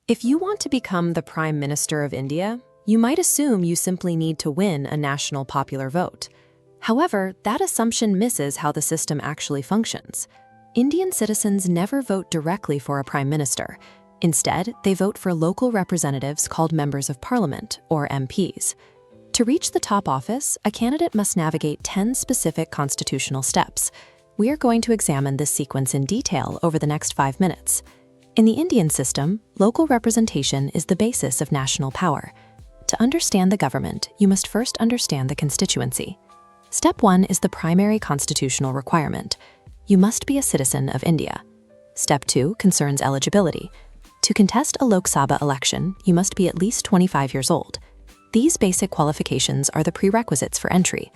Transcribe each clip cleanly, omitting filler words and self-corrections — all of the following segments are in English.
If you want to become the Prime Minister of India, you might assume you simply need to win a national popular vote. However, that assumption misses how the system actually functions. Indian citizens never vote directly for a prime minister. Instead, they vote for local representatives called members of parliament, or MPs. To reach the top office, a candidate must navigate 10 specific constitutional steps. We are going to examine this sequence in detail over the next 5 minutes. In the Indian system, local representation is the basis of national power. To understand the government, you must first understand the constituency. Step 1 is the primary constitutional requirement. You must be a citizen of India. Step 2 concerns eligibility. To contest a Lok Sabha election, you must be at least 25 years old. These basic qualifications are the prerequisites for entry.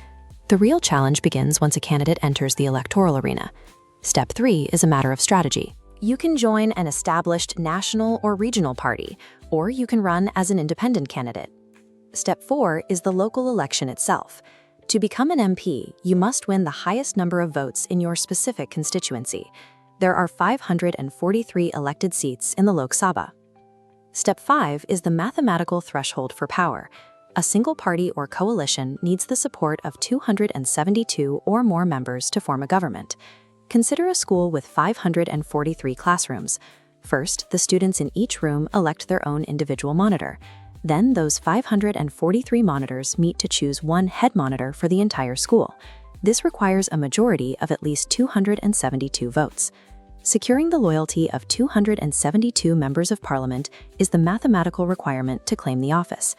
The real challenge begins once a candidate enters the electoral arena. Step 3 is a matter of strategy. You can join an established national or regional party, or you can run as an independent candidate. Step 4 is the local election itself. To become an MP, you must win the highest number of votes in your specific constituency. There are 543 elected seats in the Lok Sabha. Step 5 is the mathematical threshold for power. A single party or coalition needs the support of 272 or more members to form a government. Consider a school with 543 classrooms. First, the students in each room elect their own individual monitor. Then those 543 monitors meet to choose one head monitor for the entire school. This requires a majority of at least 272 votes. Securing the loyalty of 272 members of parliament is the mathematical requirement to claim the office.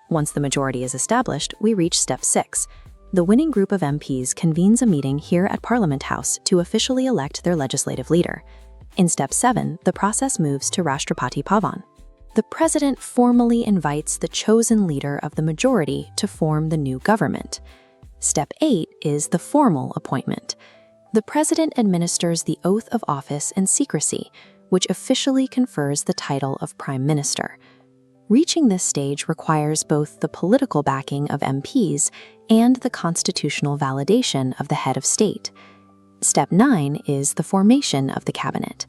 Once the majority is established, we reach step 6. The winning group of MPs convenes a meeting here at Parliament House to officially elect their legislative leader. In step 7, the process moves to Rashtrapati Bhavan. The president formally invites the chosen leader of the majority to form the new government. Step 8 is the formal appointment. The president administers the oath of office in secrecy, which officially confers the title of prime minister. Reaching this stage requires both the political backing of MPs and the constitutional validation of the head of state. Step 9 is the formation of the cabinet.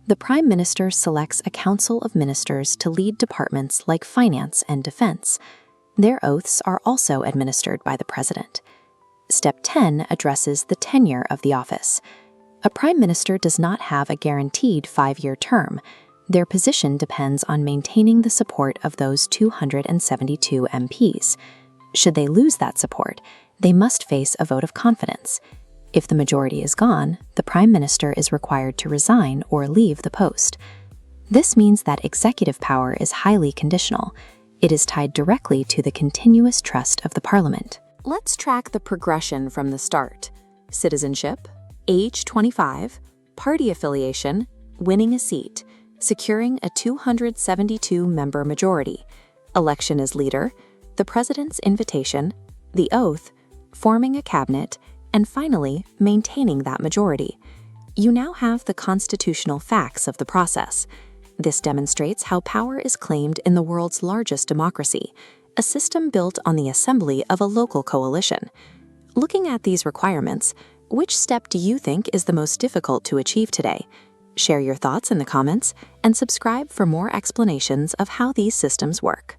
The prime minister selects a council of ministers to lead departments like finance and defense. Their oaths are also administered by the president. Step 10 addresses the tenure of the office. A prime minister does not have a guaranteed 5-year term. Their position depends on maintaining the support of those 272 MPs. Should they lose that support, they must face a vote of confidence. If the majority is gone, the prime minister is required to resign or leave the post. This means that executive power is highly conditional. It is tied directly to the continuous trust of the parliament. Let's track the progression from the start. Citizenship, age 25, party affiliation, winning a seat, securing a 272-member majority, election as leader, the president's invitation, the oath, forming a cabinet, and finally, maintaining that majority. You now have the constitutional facts of the process. This demonstrates how power is claimed in the world's largest democracy, a system built on the assembly of a local coalition. Looking at these requirements, which step do you think is the most difficult to achieve today? Share your thoughts in the comments and subscribe for more explanations of how these systems work.